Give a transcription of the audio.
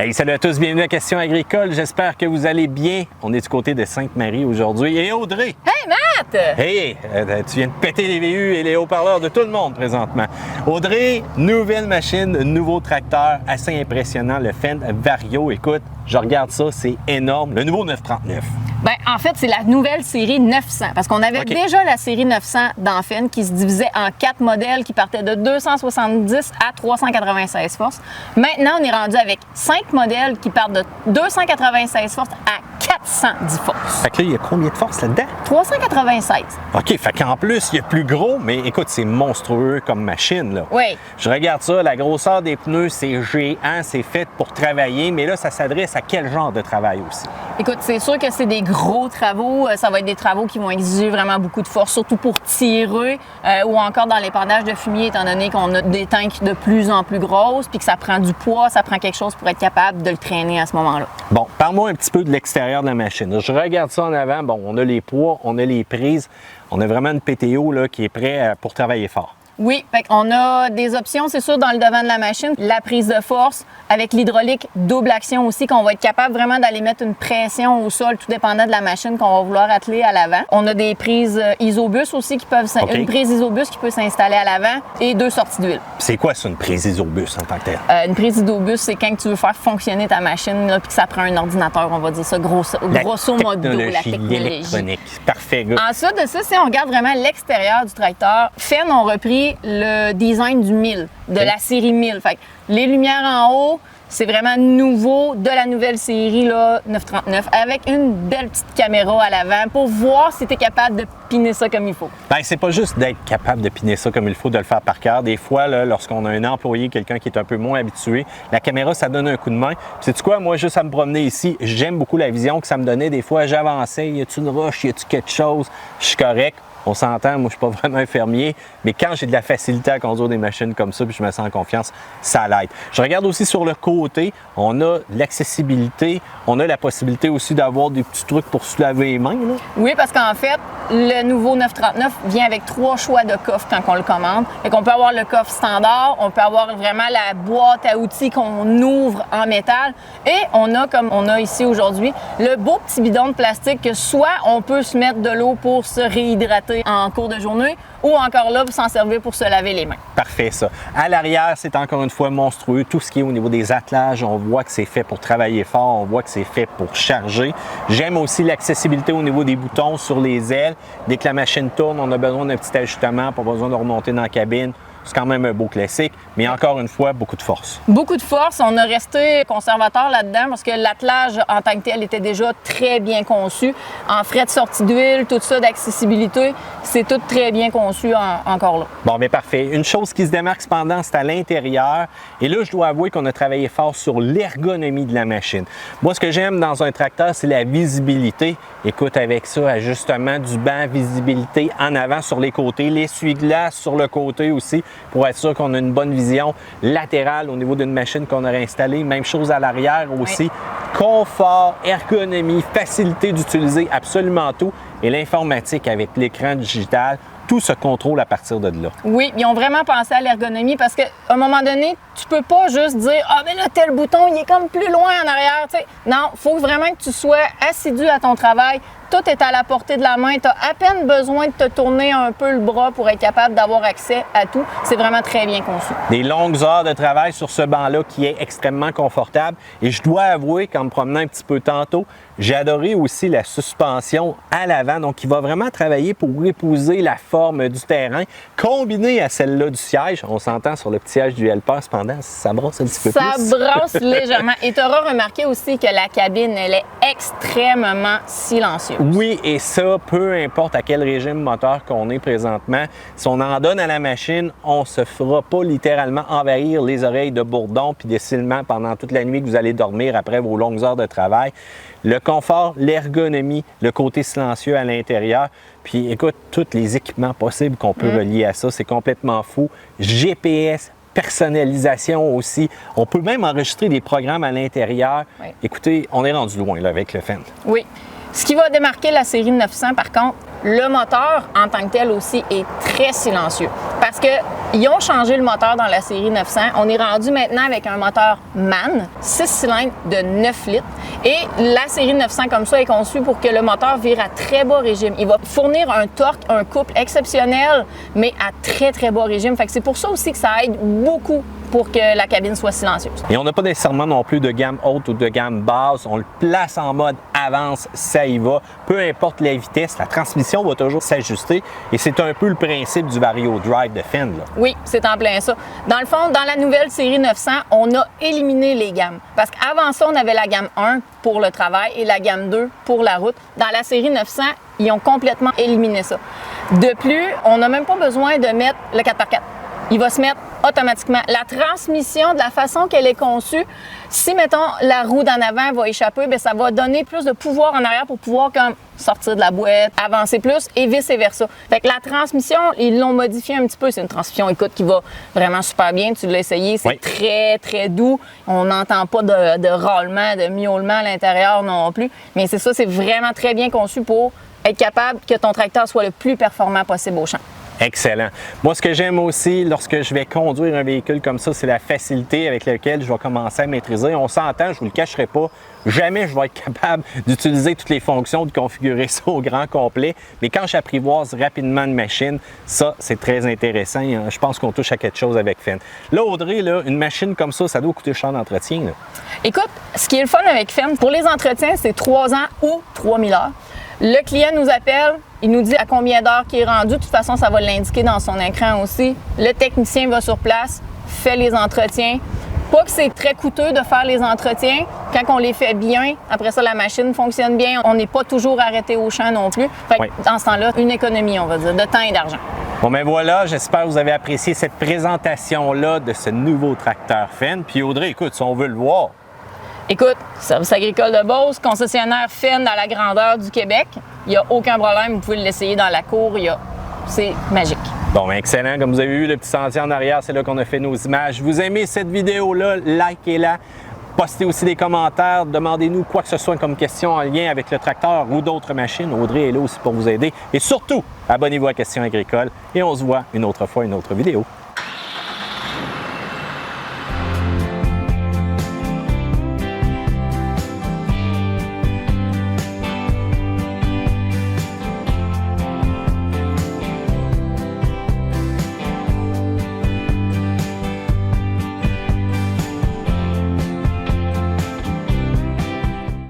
Hey, salut à tous, bienvenue à Question agricole. J'espère que vous allez bien. On est du côté de Sainte-Marie aujourd'hui. Et Audrey! Hey Matt! Hey! Tu viens de péter les VU et les haut-parleurs de tout le monde présentement. Audrey, nouvelle machine, nouveau tracteur assez impressionnant, le Fendt Vario. Écoute, je regarde ça, c'est énorme. Le nouveau 939. Ben, en fait, c'est la nouvelle série 900. Parce qu'on avait déjà la série 900 dans Fendt qui se divisait en 4 modèles qui partaient de 270 à 396 forces. Maintenant, on est rendu avec 5 modèles qui partent de 296 forces à 410 forces. Fait que là, il y a combien de forces là-dedans? 396. OK, fait qu'en plus, il y a plus gros, mais écoute, c'est monstrueux comme machine, là. Oui. Je regarde ça, la grosseur des pneus, c'est géant, c'est fait pour travailler, mais là, ça s'adresse à quel genre de travail aussi? Écoute, c'est sûr que c'est des gros travaux. Ça va être des travaux qui vont exiger vraiment beaucoup de force, surtout pour tirer ou encore dans l'épandage de fumier, étant donné qu'on a des tanks de plus en plus grosses, puis que ça prend du poids, ça prend quelque chose pour être capable de le traîner à ce moment-là. Bon, parle-moi un petit peu de l'extérieur de la machine. Je regarde ça en avant. Bon, on a les poids, on a les prises. On a vraiment une PTO là, qui est prête pour travailler fort. Oui, fait on a des options, c'est sûr, dans le devant de la machine. La prise de force avec l'hydraulique double action aussi, qu'on va être capable vraiment d'aller mettre une pression au sol, tout dépendant de la machine qu'on va vouloir atteler à l'avant. On a des prises isobus aussi qui peuvent une prise isobus qui peut s'installer à l'avant et 2 sorties d'huile. C'est quoi ça, une prise isobus en tant que telle? Une prise isobus, c'est quand tu veux faire fonctionner ta machine là, puis que ça prend un ordinateur, on va dire ça grosso modo, la technologie électronique. Parfait, good. Ensuite de ça, si on regarde vraiment l'extérieur du tracteur, Fendt ont repris le design du 1000, de la série 1000. Fait que les lumières en haut, c'est vraiment nouveau de la nouvelle série là, 939 avec une belle petite caméra à l'avant pour voir si tu es capable de piner ça comme il faut. Bien, c'est pas juste d'être capable de piner ça comme il faut, de le faire par cœur. Des fois, là, lorsqu'on a un employé, quelqu'un qui est un peu moins habitué, la caméra, ça donne un coup de main. Puis sais-tu quoi? Moi, juste à me promener ici, j'aime beaucoup la vision que ça me donnait. Des fois, j'avançais, y a-tu une roche, y a-tu quelque chose? Je suis correct. On s'entend, moi je suis pas vraiment un fermier, mais quand j'ai de la facilité à conduire des machines comme ça, puis je me sens en confiance, ça l'aide. Je regarde aussi sur le côté, on a l'accessibilité, on a la possibilité aussi d'avoir des petits trucs pour se laver les mains. Là. Oui, parce qu'en fait, le nouveau 939 vient avec 3 choix de coffre quand on le commande. Fait qu'on peut avoir le coffre standard, on peut avoir vraiment la boîte à outils qu'on ouvre en métal, et on a, comme on a ici aujourd'hui, le beau petit bidon de plastique que soit on peut se mettre de l'eau pour se réhydrater en cours de journée ou encore là pour s'en servir pour se laver les mains. Parfait, ça. À l'arrière, c'est encore une fois monstrueux. Tout ce qui est au niveau des attelages, on voit que c'est fait pour travailler fort, on voit que c'est fait pour charger. J'aime aussi l'accessibilité au niveau des boutons sur les ailes. Dès que la machine tourne, on a besoin d'un petit ajustement, pas besoin de remonter dans la cabine. C'est quand même un beau classique, mais encore une fois, beaucoup de force. Beaucoup de force. On a resté conservateur là-dedans parce que l'attelage en tant que tel était déjà très bien conçu. En frais de sortie d'huile, tout ça, d'accessibilité, c'est tout très bien conçu encore là. Bon, mais parfait. Une chose qui se démarque cependant, c'est à l'intérieur. Et là, je dois avouer qu'on a travaillé fort sur l'ergonomie de la machine. Moi, ce que j'aime dans un tracteur, c'est la visibilité. Écoute, avec ça, ajustement du banc, visibilité en avant sur les côtés, l'essuie-glace sur le côté aussi, pour être sûr qu'on a une bonne vision latérale au niveau d'une machine qu'on aurait installée. Même chose à l'arrière aussi. Oui. Confort, ergonomie, facilité d'utiliser absolument tout. Et l'informatique avec l'écran digital, tout se contrôle à partir de là. Oui, ils ont vraiment pensé à l'ergonomie parce qu'à un moment donné, tu peux pas juste dire « Ah, mais là, tel bouton, il est comme plus loin en arrière. » Tu sais, non, il faut vraiment que tu sois assidu à ton travail. Tout est à la portée de la main. Tu as à peine besoin de te tourner un peu le bras pour être capable d'avoir accès à tout. C'est vraiment très bien conçu. Des longues heures de travail sur ce banc-là qui est extrêmement confortable. Et je dois avouer qu'en me promenant un petit peu tantôt, j'ai adoré aussi la suspension à l'avant. Donc, il va vraiment travailler pour épouser la forme du terrain, combinée à celle-là du siège. On s'entend sur le petit siège du helper, cependant, ça brasse un petit peu plus. Ça brasse légèrement. Et tu auras remarqué aussi que la cabine, elle est extrêmement silencieuse. Oui, et ça, peu importe à quel régime moteur qu'on est présentement, si on en donne à la machine, on se fera pas littéralement envahir les oreilles de bourdon puis de sifflements pendant toute la nuit que vous allez dormir après vos longues heures de travail. Le confort, l'ergonomie, le côté silencieux à l'intérieur, puis écoute, tous les équipements possibles qu'on peut relier à ça, c'est complètement fou. GPS, personnalisation aussi. On peut même enregistrer des programmes à l'intérieur. Oui. Écoutez, on est rendu loin là, avec le Fendt. Oui. Ce qui va démarquer la série 900, par contre, le moteur en tant que tel aussi est très silencieux. Parce que Ils ont changé le moteur dans la série 900. On est rendu maintenant avec un moteur MAN, 6 cylindres de 9 litres. Et la série 900 comme ça est conçue pour que le moteur vire à très bas régime. Il va fournir un torque, un couple exceptionnel, mais à très, très bas régime. Fait que c'est pour ça aussi que ça aide beaucoup pour que la cabine soit silencieuse. Et on n'a pas nécessairement non plus de gamme haute ou de gamme basse. On le place en mode avance, ça y va. Peu importe la vitesse, la transmission va toujours s'ajuster. Et c'est un peu le principe du Vario Drive de Fenn, là. Oui, c'est en plein ça. Dans le fond, dans la nouvelle série 900, on a éliminé les gammes. Parce qu'avant ça, on avait la gamme 1 pour le travail et la gamme 2 pour la route. Dans la série 900, ils ont complètement éliminé ça. De plus, on n'a même pas besoin de mettre le 4x4. Il va se mettre automatiquement. La transmission, de la façon qu'elle est conçue, si, mettons, la roue d'en avant va échapper, bien, ça va donner plus de pouvoir en arrière pour pouvoir comme sortir de la boîte, avancer plus et vice-versa. Fait que la transmission, ils l'ont modifié un petit peu. C'est une transmission, écoute, qui va vraiment super bien. Tu l'as essayé, c'est très, très doux. On n'entend pas de râlement, de miaulement à l'intérieur non plus. Mais c'est ça, c'est vraiment très bien conçu pour être capable que ton tracteur soit le plus performant possible au champ. Excellent. Moi, ce que j'aime aussi lorsque je vais conduire un véhicule comme ça, c'est la facilité avec laquelle je vais commencer à maîtriser. On s'entend, je ne vous le cacherai pas, jamais je vais être capable d'utiliser toutes les fonctions, de configurer ça au grand complet. Mais quand j'apprivoise rapidement une machine, ça, c'est très intéressant. Je pense qu'on touche à quelque chose avec Fenn. Là, Audrey, là, une machine comme ça doit coûter cher d'entretien. Écoute, ce qui est le fun avec Fenn, pour les entretiens, c'est 3 ans ou 3000 heures. Le client nous appelle, il nous dit à combien d'heures qu'il est rendu. De toute façon, ça va l'indiquer dans son écran aussi. Le technicien va sur place, fait les entretiens. Pas que c'est très coûteux de faire les entretiens. Quand on les fait bien, après ça, la machine fonctionne bien. On n'est pas toujours arrêté au champ non plus. Fait que dans ce temps-là, une économie, on va dire, de temps et d'argent. Bon, ben voilà, j'espère que vous avez apprécié cette présentation-là de ce nouveau tracteur Fenn. Puis Audrey, écoute, si on veut le voir. Écoute, Service agricole de Beauce, concessionnaire Fenn dans la grandeur du Québec. Il n'y a aucun problème, vous pouvez l'essayer dans la cour. C'est magique. Bon, ben excellent. Comme vous avez vu, le petit sentier en arrière, c'est là qu'on a fait nos images. Vous aimez cette vidéo-là, likez-la. Postez aussi des commentaires, demandez-nous quoi que ce soit comme question en lien avec le tracteur ou d'autres machines. Audrey est là aussi pour vous aider. Et surtout, abonnez-vous à Questions agricoles et on se voit une autre fois, une autre vidéo.